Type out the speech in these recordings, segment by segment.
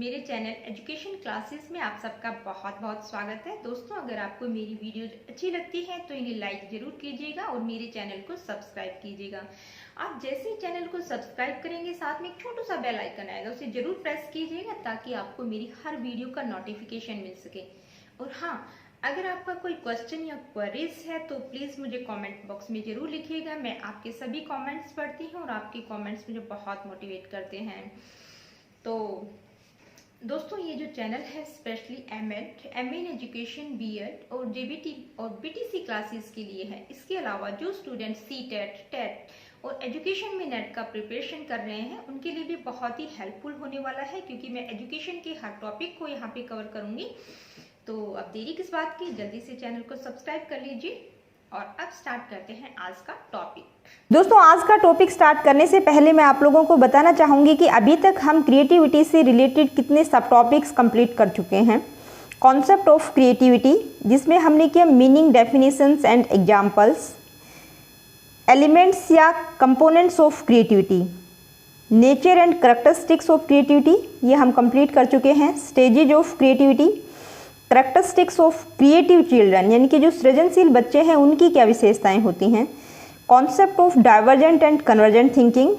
मेरे channel education classes में आप सबका बहुत बहुत स्वागत है। दोस्तों, अगर आपको मेरी वीडियोज अच्छी लगती हैं तो इन्हें लाइक जरूर कीजिएगा और मेरे चैनल को सब्सक्राइब कीजिएगा। आप जैसे ही चैनल को सब्सक्राइब करेंगे साथ में एक छोटा सा बेल आइकन आएगा, उसे जरूर प्रेस कीजिएगा ताकि आपको मेरी हर वीडियो का नोटिफिकेशन मिल सके। और हाँ, अगर आपका कोई क्वेश्चन या क्वेरीज है तो प्लीज़ मुझे कमेंट बॉक्स में ज़रूर लिखिएगा। मैं आपके सभी कमेंट्स पढ़ती हूँ और आपके कमेंट्स मुझे बहुत मोटिवेट करते हैं। तो दोस्तों, ये जो चैनल है specially MA in education, BEd और जेबीटी और बीटीसी क्लासेस के लिए है। इसके अलावा जो स्टूडेंट सीटेट, टेट और एजुकेशन में नेट का प्रिपरेशन कर रहे हैं उनके लिए भी बहुत ही हेल्पफुल होने वाला है, क्योंकि मैं एजुकेशन के हर टॉपिक को यहाँ पे कवर करूँगी। तो अब देरी किस बात की, जल्दी से चैनल को सब्सक्राइब कर लीजिए। और अब स्टार्ट करते हैं आज का टॉपिक। दोस्तों, आज का टॉपिक स्टार्ट करने से पहले मैं आप लोगों को बताना चाहूँगी कि अभी तक हम क्रिएटिविटी से रिलेटेड कितने सब टॉपिक्स कंप्लीट कर चुके हैं। कॉन्सेप्ट ऑफ क्रिएटिविटी, जिसमें हमने किया meaning, definitions and examples. Elements या components of creativity, nature and characteristics of creativity, ये हम कंप्लीट कर चुके हैं। Stages of creativity, characteristics of creative children, यानी कि जो सृजनशील बच्चे हैं उनकी क्या विशेषताएं होती हैं। Concept of divergent and convergent thinking,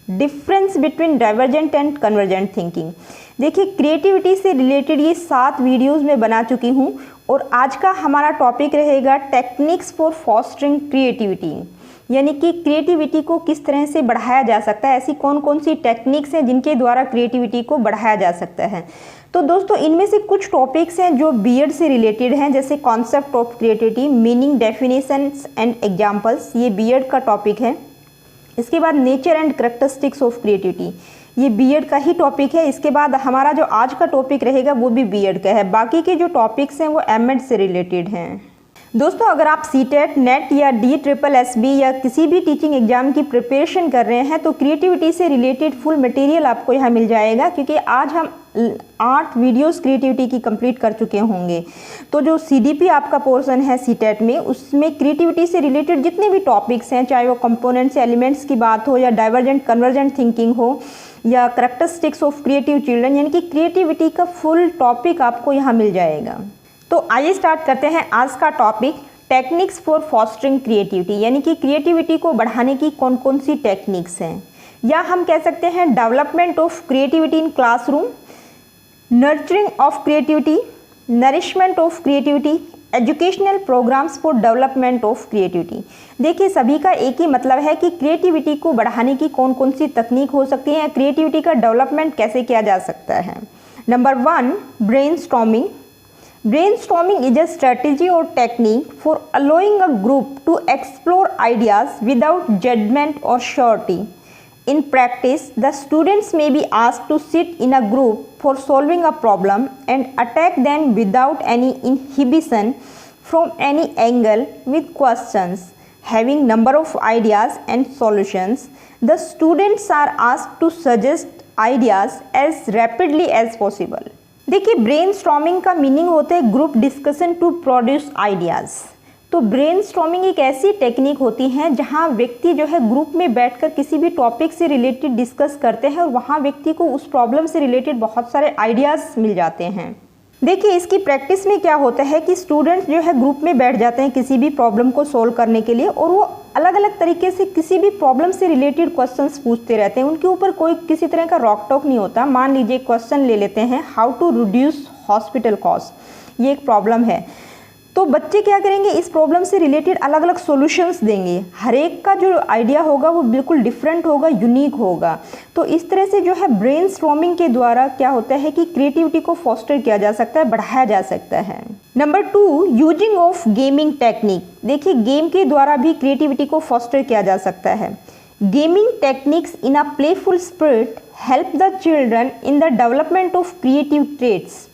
difference between divergent and convergent thinking. देखिए, क्रिएटिविटी से रिलेटेड ये 7 वीडियोज़ में बना चुकी हूँ और आज का हमारा टॉपिक रहेगा टेक्निक्स फॉर फॉस्टरिंग क्रिएटिविटी, यानी कि क्रिएटिविटी को किस तरह से बढ़ाया जा सकता है। ऐसी कौन कौन सी टेक्निक्स हैं जिनके द्वारा क्रिएटिविटी को बढ़ाया जा सकता है। तो दोस्तों, इनमें से कुछ टॉपिक्स हैं जो बीएड से रिलेटेड हैं, जैसे concept of creativity, meaning, definitions and examples, ये बीएड का टॉपिक है। इसके बाद nature and characteristics of creativity, ये बीएड का ही टॉपिक है। इसके बाद हमारा जो आज का टॉपिक रहेगा वो भी बीएड का है। बाकी के जो टॉपिक्स हैं वो एमएड से रिलेटेड हैं। दोस्तों, अगर आप सीटेट, नेट या DSSB या किसी भी टीचिंग एग्जाम की प्रिपरेशन कर रहे हैं तो क्रिएटिविटी से रिलेटेड फुल मटेरियल आपको यहाँ मिल जाएगा, क्योंकि आज हम 8 वीडियोस क्रिएटिविटी की कंप्लीट कर चुके होंगे। तो जो CDP आपका पोर्शन है सीटेट में, उसमें क्रिएटिविटी से रिलेटेड जितने भी टॉपिक्स हैं, चाहे वो कंपोनेंट्स, एलिमेंट्स की बात हो या डाइवर्जेंट कन्वर्जेंट थिंकिंग हो या करैक्टरिस्टिक्स ऑफ क्रिएटिव चिल्ड्रन, यानी कि क्रिएटिविटी का फुल टॉपिक आपको यहाँ मिल जाएगा। तो आइए स्टार्ट करते हैं आज का topic, techniques for fostering creativity, यानी कि क्रिएटिविटी को बढ़ाने की कौन कौन सी टेक्निक्स हैं, या हम कह सकते हैं development of creativity in classroom, nurturing of creativity, nourishment of creativity, educational programs for development of creativity. देखिए, सभी का एक ही मतलब है कि क्रिएटिविटी को बढ़ाने की कौन कौन सी तकनीक हो सकती है, क्रिएटिविटी का डेवलपमेंट कैसे किया जा सकता है। Number 1, brainstorming. Brainstorming is a strategy or technique for allowing a group to explore ideas without judgment or surety. In practice, the students may be asked to sit in a group for solving a problem and attack them without any inhibition from any angle with questions. Having number of ideas and solutions, the students are asked to suggest ideas as rapidly as possible. देखिए, brainstorming का meaning होता है group discussion to produce ideas. तो brainstorming एक ऐसी technique होती है जहां व्यक्ति जो है ग्रुप में बैठकर किसी भी टॉपिक से रिलेटेड डिस्कस करते हैं और वहां व्यक्ति को उस प्रॉब्लम से रिलेटेड बहुत सारे आइडियाज़ मिल जाते हैं। देखिए, इसकी प्रैक्टिस में क्या होता है कि स्टूडेंट्स जो है ग्रुप में बैठ जाते हैं किसी भी प्रॉब्लम को सोल्व करने के लिए, और वो अलग अलग तरीके से किसी भी प्रॉब्लम से रिलेटेड क्वेश्चंस पूछते रहते हैं। उनके ऊपर कोई किसी तरह का रॉक टॉक नहीं होता। मान लीजिए क्वेश्चन ले लेते हैं, how to reduce hospital cost, ये एक प्रॉब्लम है। तो बच्चे क्या करेंगे, इस प्रॉब्लम से रिलेटेड अलग अलग सॉल्यूशंस देंगे। हर एक का जो आइडिया होगा वो बिल्कुल डिफरेंट होगा, यूनिक होगा। तो इस तरह से जो है ब्रेनस्टॉर्मिंग के द्वारा क्या होता है कि क्रिएटिविटी को फॉस्टर किया जा सकता है, बढ़ाया जा सकता है। Number 2, using of gaming technique. देखिए, गेम के द्वारा भी क्रिएटिविटी को फॉस्टर किया जा सकता है। Gaming techniques in a playful spirit help the children in the development of creative traits.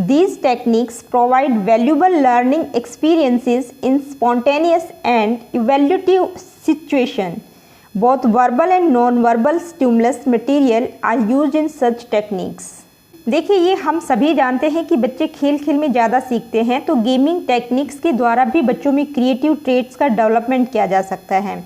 These techniques provide valuable learning experiences in spontaneous and evaluative situations. Both verbal and non-verbal stimulus material are used in such techniques. देखिए, ये हम सभी जानते हैं कि बच्चे खेल खेल में ज़्यादा सीखते हैं, तो गेमिंग टेक्निक्स के द्वारा भी बच्चों में क्रिएटिव ट्रेट्स का डेवलपमेंट किया जा सकता है।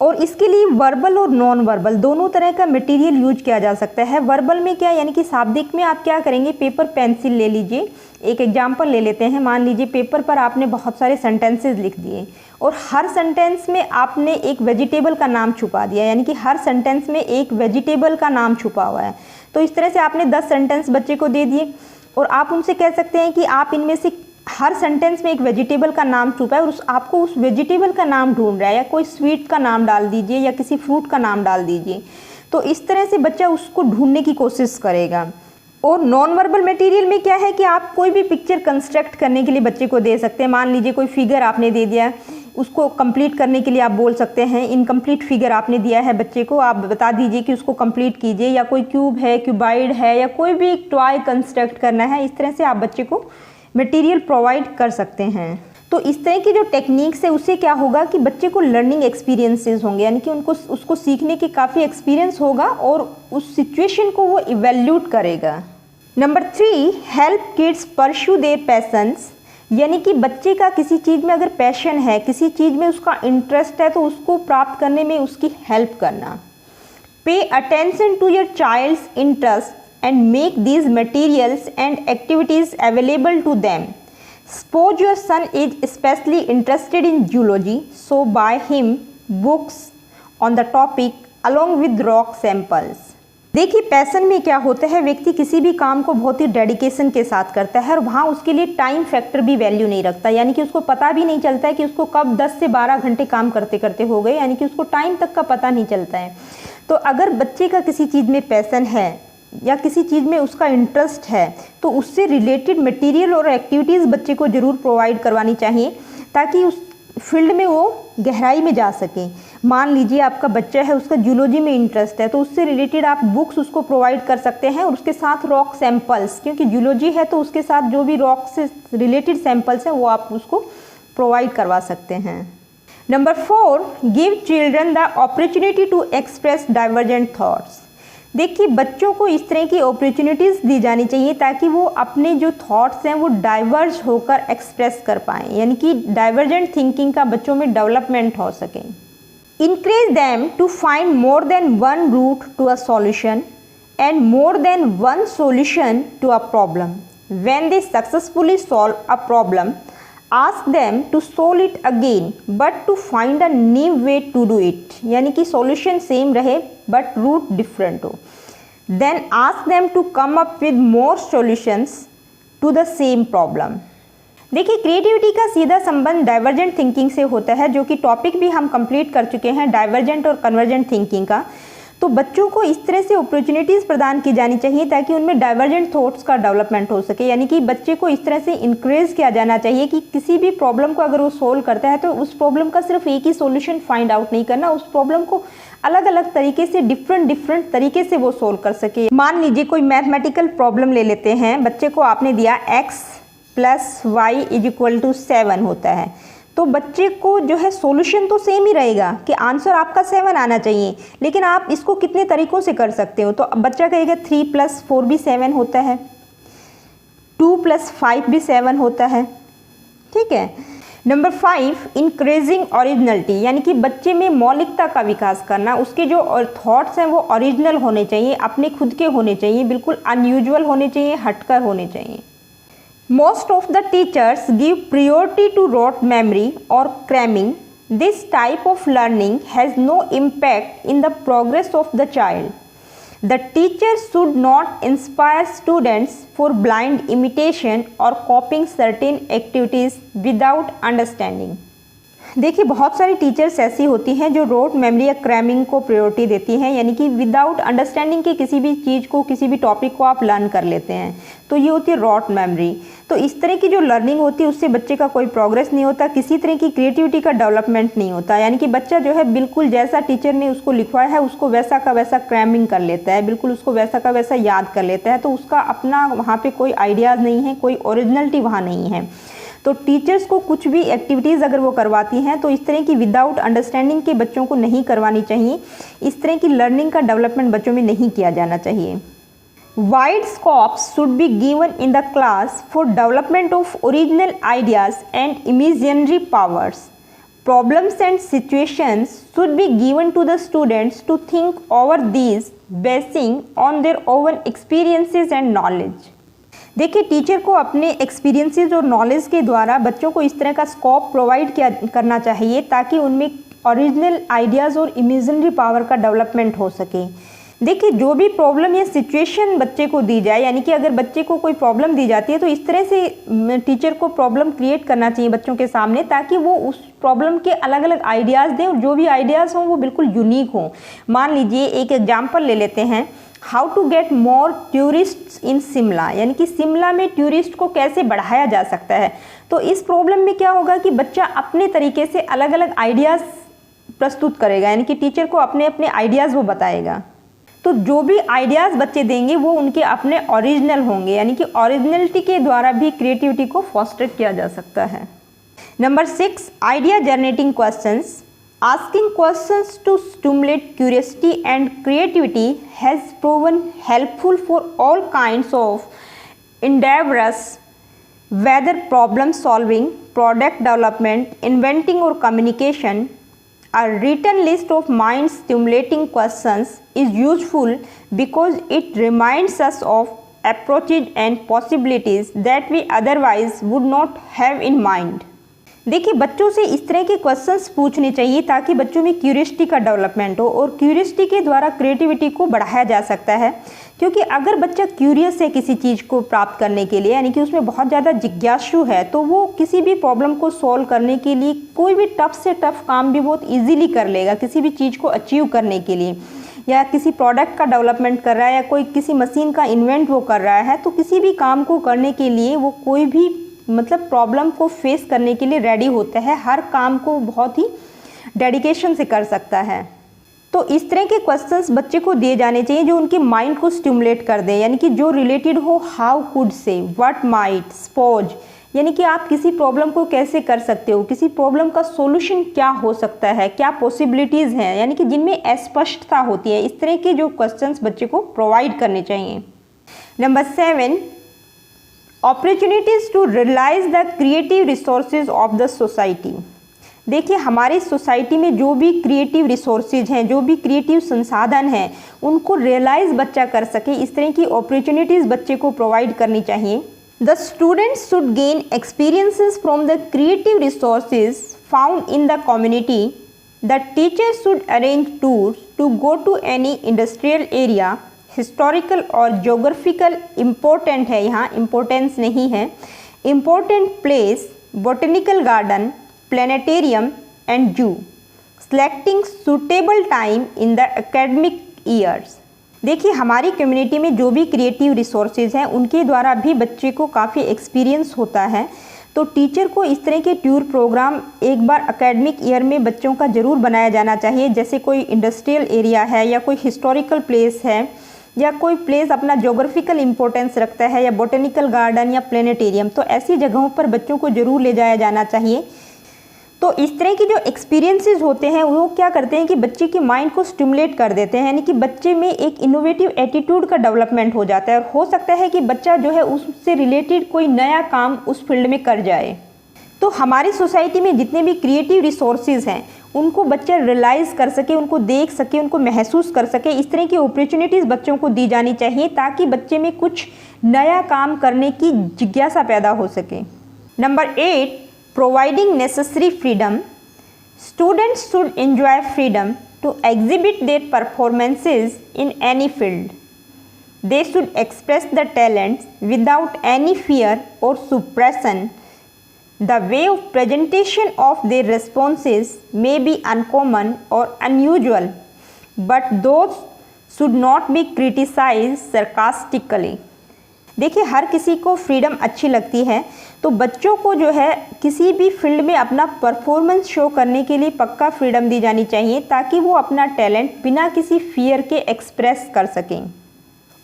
और इसके लिए वर्बल और नॉन वर्बल दोनों तरह का मटेरियल यूज किया जा सकता है। वर्बल में क्या, यानी कि शाब्दिक में आप क्या करेंगे, पेपर पेंसिल ले लीजिए। एक एग्जांपल ले लेते हैं, मान लीजिए पेपर पर आपने बहुत सारे सेंटेंसेस लिख दिए और हर सेंटेंस में आपने एक वेजिटेबल का नाम छुपा दिया, यानी कि हर सेंटेंस में एक वेजिटेबल का नाम छुपा हुआ है। तो इस तरह से आपने 10 सेंटेंस बच्चे को दे दिए और आप उनसे कह सकते हैं कि आप इनमें से हर सेंटेंस में एक वेजिटेबल का नाम छुपा है और आपको उस वेजिटेबल का नाम ढूंढ रहा है, या कोई स्वीट का नाम डाल दीजिए या किसी फ्रूट का नाम डाल दीजिए। तो इस तरह से बच्चा उसको ढूंढने की कोशिश करेगा। और नॉन वर्बल मटेरियल में क्या है कि आप कोई भी पिक्चर कंस्ट्रक्ट करने के लिए बच्चे को दे सकते हैं। मान लीजिए कोई फिगर आपने दे दिया, उसको कंप्लीट करने के लिए आप बोल सकते हैं, इनकम्प्लीट फिगर आपने दिया है बच्चे को, आप बता दीजिए कि उसको कंप्लीट कीजिए, या कोई क्यूब है, क्यूबाइड है, या कोई भी एक टॉय कंस्ट्रक्ट करना है। इस तरह से आप बच्चे को मटेरियल प्रोवाइड कर सकते हैं। तो इस तरह की जो टेक्निक्स है उससे क्या होगा कि बच्चे को लर्निंग एक्सपीरियंसेस होंगे, यानी कि उसको सीखने के काफ़ी एक्सपीरियंस होगा और उस सिचुएशन को वो इवेल्यूट करेगा। Number 3, help kids pursue there patience, यानी कि बच्चे का किसी चीज़ में अगर पैशन है, किसी चीज़ में उसका इंटरेस्ट है, तो उसको प्राप्त करने में उसकी हेल्प करना। Pay attention to your child's interest and make these materials and activities available to them. Suppose your son is especially interested in zoology, so buy him books on the topic along with rock samples. देखिए passion में क्या होता है, व्यक्ति किसी भी काम को बहुत ही डेडिकेशन के साथ करता है और वहाँ उसके लिए टाइम फैक्टर भी वैल्यू नहीं रखता, यानी कि उसको पता भी नहीं चलता है कि उसको कब 10 से 12 घंटे काम करते करते हो गए, यानी कि उसको टाइम तक का पता नहीं चलता है। तो अगर बच्चे का किसी चीज़ में पैशन है या किसी चीज़ में उसका इंटरेस्ट है, तो उससे रिलेटेड मटेरियल और एक्टिविटीज़ बच्चे को ज़रूर प्रोवाइड करवानी चाहिए ताकि उस फील्ड में वो गहराई में जा सके। मान लीजिए आपका बच्चा है, उसका जूलॉजी में इंटरेस्ट है, तो उससे रिलेटेड आप बुक्स उसको प्रोवाइड कर सकते हैं और उसके साथ रॉक सैंपल्स, क्योंकि जूलॉजी है तो उसके साथ जो भी रॉक से रिलेटेड सैंपल्स हैं वो आप उसको प्रोवाइड करवा सकते हैं। Number 4, give children the opportunity to express divergent thoughts. देखिए बच्चों को इस तरह की अपॉर्चुनिटीज़ दी जानी चाहिए ताकि वो अपने जो थॉट्स हैं वो डाइवर्ज होकर एक्सप्रेस कर पाएँ, यानी कि डाइवर्जेंट थिंकिंग का बच्चों में डेवलपमेंट हो सके। Encourage them to find more than one route to a solution and more than one solution to a problem. When they successfully solve a problem, ask them to solve it again but to find a new way to do it, यानी कि solution same रहे but route different हो। Then ask them to come up with more solutions to the same problem। देखिए creativity का सीधा संबंध divergent thinking से होता है, जो कि टॉपिक भी हम कंप्लीट कर चुके हैं डाइवर्जेंट और कन्वर्जेंट थिंकिंग का। तो बच्चों को इस तरह से अपॉर्चुनिटीज़ प्रदान की जानी चाहिए ताकि उनमें डाइवर्जेंट थॉट्स का डेवलपमेंट हो सके, यानी कि बच्चे को इस तरह से इंकरेज किया जाना चाहिए कि किसी भी प्रॉब्लम को अगर वो सोल्व करता है तो उस प्रॉब्लम का सिर्फ एक ही सॉल्यूशन फाइंड आउट नहीं करना, उस प्रॉब्लम को अलग अलग तरीके से डिफरेंट तरीके से वो सोल्व कर सके। मान लीजिए कोई मैथमेटिकल प्रॉब्लम ले लेते हैं, बच्चे को आपने दिया x + y = 7 होता है, तो बच्चे को जो है सॉल्यूशन तो सेम ही रहेगा कि आंसर आपका 7 आना चाहिए, लेकिन आप इसको कितने तरीक़ों से कर सकते हो। तो अब बच्चा कहेगा 3 + 4 भी 7 होता है, 2 + 5 भी 7 होता है, ठीक है। नंबर 5, इंक्रीजिंग ओरिजिनलिटी, यानी कि बच्चे में मौलिकता का विकास करना। उसके जो थॉट्स हैं वो ओरिजिनल होने चाहिए, अपने खुद के होने चाहिए, बिल्कुल अनयूजुअल होने चाहिए, हटकर होने चाहिए। Most of the teachers give priority to rote memory or cramming. This type of learning has no impact in the progress of the child. The teacher should not inspire students for blind imitation or copying certain activities without understanding. देखिए बहुत सारी teachers ऐसी होती हैं जो road memory या cramming को priority देती हैं, यानी कि विदाउट अंडरस्टैंडिंग के किसी भी चीज़ को, किसी भी टॉपिक को आप लर्न कर लेते हैं, तो ये होती है रोट मेमोरी। तो इस तरह की जो लर्निंग होती है उससे बच्चे का कोई प्रोग्रेस नहीं होता, किसी तरह की क्रिएटिविटी का डेवलपमेंट नहीं होता, यानी कि बच्चा जो है बिल्कुल जैसा टीचर ने उसको लिखवाया है उसको वैसा का वैसा क्रैमिंग कर लेता है, बिल्कुल उसको वैसा का वैसा याद कर लेता है, तो उसका अपना वहाँ पर कोई आइडियाज़ नहीं है, कोई ओरिजिनलिटी वहाँ नहीं है। तो टीचर्स को कुछ भी एक्टिविटीज़ अगर वो करवाती हैं तो इस तरह की विदाउट अंडरस्टैंडिंग के बच्चों को नहीं करवानी चाहिए, इस तरह की लर्निंग का डेवलपमेंट बच्चों में नहीं किया जाना चाहिए। Wide scopes should be given in the class for development of original ideas and imaginary powers. Problems and situations should be given to the students to think over these basing on their own experiences and knowledge. देखिए, teacher को अपने experiences और knowledge के द्वारा बच्चों को इस तरह का स्कोप प्रोवाइड करना चाहिए ताकि उनमें ओरिजिनल आइडियाज़ और इमेजिनरी पावर का डेवलपमेंट हो सके। देखिए, जो भी प्रॉब्लम या सिचुएशन बच्चे को दी जाए, यानी कि अगर बच्चे को कोई प्रॉब्लम दी जाती है तो इस तरह से टीचर को प्रॉब्लम क्रिएट करना चाहिए बच्चों के सामने ताकि वो उस प्रॉब्लम के अलग अलग आइडियाज़ दें और जो भी आइडियाज़ हों वो बिल्कुल यूनिक हों। मान लीजिए, एक एग्जांपल ले लेते हैं, how to get more tourist in Shimla, यानी कि शिमला में टूरिस्ट को कैसे बढ़ाया जा सकता है। तो इस प्रॉब्लम में क्या होगा कि बच्चा अपने तरीके से अलग अलग आइडियाज़ प्रस्तुत करेगा, यानी कि टीचर को अपने अपने आइडियाज़ वो बताएगा। तो जो भी आइडियाज़ बच्चे देंगे वो उनके अपने ओरिजिनल होंगे, यानी कि ओरिजिनलिटी के द्वारा भी क्रिएटिविटी को फॉस्टर किया जा सकता है। Number 6, idea generating questions. Asking questions to stimulate curiosity and creativity has proven helpful for all kinds of endeavors, whether problem solving, product development, inventing or communication. A written list of mind-stimulating questions is useful because it reminds us of approaches and possibilities that we otherwise would not have in mind. देखिए, बच्चों से इस तरह के questions पूछने चाहिए ताकि बच्चों में क्यूरियोसिटी का डेवलपमेंट हो और क्यूरियोसिटी के द्वारा क्रिएटिविटी को बढ़ाया जा सकता है। क्योंकि अगर बच्चा क्यूरियस है किसी चीज़ को प्राप्त करने के लिए, यानी कि उसमें बहुत ज़्यादा जिज्ञासु है, तो वो किसी भी प्रॉब्लम को सॉल्व करने के लिए कोई भी टफ से टफ काम भी बहुत ईजीली कर लेगा। किसी भी चीज़ को अचीव करने के लिए, या किसी प्रोडक्ट का डेवलपमेंट कर रहा है या कोई किसी मशीन का इन्वेंट वो कर रहा है, तो किसी भी काम को करने के लिए वो कोई भी प्रॉब्लम को फेस करने के लिए रेडी होता है। हर काम को बहुत ही डेडिकेशन से कर सकता है। तो इस तरह के क्वेश्चंस बच्चे को दिए जाने चाहिए जो उनके माइंड को स्टिमुलेट कर दें, यानी कि जो रिलेटेड हो how could say, what might, suppose, यानी कि आप किसी प्रॉब्लम को कैसे कर सकते हो, किसी प्रॉब्लम का सॉल्यूशन क्या हो सकता है, क्या पॉसिबिलिटीज़ हैं, यानी कि जिनमें अस्पष्टता होती है। इस तरह के जो क्वेश्चंस बच्चे को प्रोवाइड करने चाहिए। Number 7, opportunities to realise the creative resources of the society. देखिए, हमारी सोसाइटी में जो भी क्रिएटिव रिसोर्सेज हैं, जो भी क्रिएटिव संसाधन हैं, उनको रियलाइज़ बच्चा कर सके, इस तरह की अपॉर्चुनिटीज़ बच्चे को प्रोवाइड करनी चाहिए। The students should gain experiences from the creative resources found in the community. The teachers should arrange tours to go to any industrial area, historical और जोग्राफिकल इम्पोर्टेंट है, यहाँ इम्पोर्टेंस नहीं है, important place, botanical garden, planetarium and zoo, selecting suitable time in the academic years. देखिए, हमारी community में जो भी क्रिएटिव रिसोर्सेज हैं उनके द्वारा भी बच्चे को काफ़ी एक्सपीरियंस होता है। तो टीचर को इस तरह के टूर प्रोग्राम एक बार एकेडमिक ईयर में बच्चों का ज़रूर बनाया जाना चाहिए। जैसे कोई इंडस्ट्रियल एरिया है या कोई हिस्टोरिकल प्लेस है या कोई प्लेस अपना जोग्राफिकल इम्पोर्टेंस रखता है या बोटेनिकल गार्डन या प्लेनेटेरियम, तो ऐसी जगहों पर बच्चों को ज़रूर ले जाया जाना चाहिए। तो इस तरह की जो एक्सपीरियंसेस होते हैं वो क्या करते हैं कि बच्चे के माइंड को स्टिमुलेट कर देते हैं, यानी कि बच्चे में एक इनोवेटिव एटीट्यूड का डेवलपमेंट हो जाता है और हो सकता है कि बच्चा जो है उससे रिलेटेड कोई नया काम उस फील्ड में कर जाए। तो हमारी सोसाइटी में जितने भी क्रिएटिव रिसोर्सेज हैं उनको बच्चा रियलाइज़ कर सके, उनको देख सके, उनको महसूस कर सके। इस तरह की अपॉर्चुनिटीज़ बच्चों को दी जानी चाहिए ताकि बच्चे में कुछ नया काम करने की जिज्ञासा पैदा हो सके। Number 8, providing necessary freedom. Students should enjoy freedom to exhibit their performances in any field. They should express the talents without any fear और suppression. The way of presentation of their responses may be uncommon or unusual, but those should not be criticized sarcastically. देखिए, हर किसी को freedom अच्छी लगती है, तो बच्चों को जो है किसी भी फील्ड में अपना परफॉर्मेंस शो करने के लिए पक्का फ्रीडम दी जानी चाहिए ताकि वो अपना टैलेंट बिना किसी फियर के एक्सप्रेस कर सकें।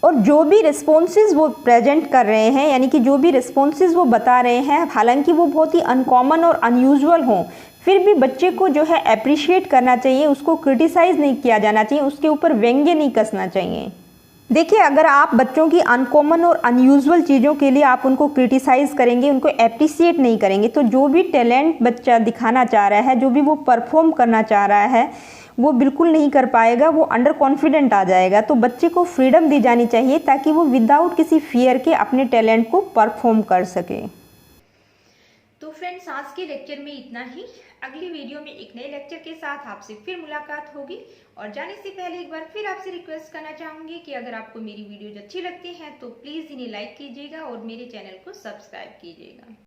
और जो भी रिस्पॉन्सेज वो प्रेजेंट कर रहे हैं, यानी कि जो भी रिस्पॉन्सेज वो बता रहे हैं, हालांकि वो बहुत ही अनकॉमन और अनयूजुअल हों, फिर भी बच्चे को जो है अप्रिशिएट करना चाहिए, उसको क्रिटिसाइज़ नहीं किया जाना चाहिए, उसके ऊपर व्यंग्य नहीं कसना चाहिए। देखिए, अगर आप बच्चों की अनकॉमन और अनयूजुअल चीज़ों के लिए आप उनको क्रिटिसाइज़ करेंगे, उनको एप्रिसिएट नहीं करेंगे, तो जो भी टैलेंट बच्चा दिखाना चाह रहा है, जो भी वो परफॉर्म करना चाह रहा है, वो बिल्कुल नहीं कर पाएगा, वो अंडर कॉन्फिडेंट आ जाएगा। तो बच्चे को फ्रीडम दी जानी चाहिए ताकि वो विदाउट किसी फियर के अपने टैलेंट को परफॉर्म कर सके। तो फ्रेंड्स, आज के लेक्चर में इतना ही। अगली वीडियो में एक नए लेक्चर के साथ आपसे फिर मुलाकात होगी। और जाने से पहले एक बार फिर आपसे रिक्वेस्ट करना चाहूंगी कि अगर आपको मेरी वीडियोज अच्छी लगती हैं तो प्लीज़ इन्हें लाइक कीजिएगा और मेरे चैनल को सब्सक्राइब कीजिएगा।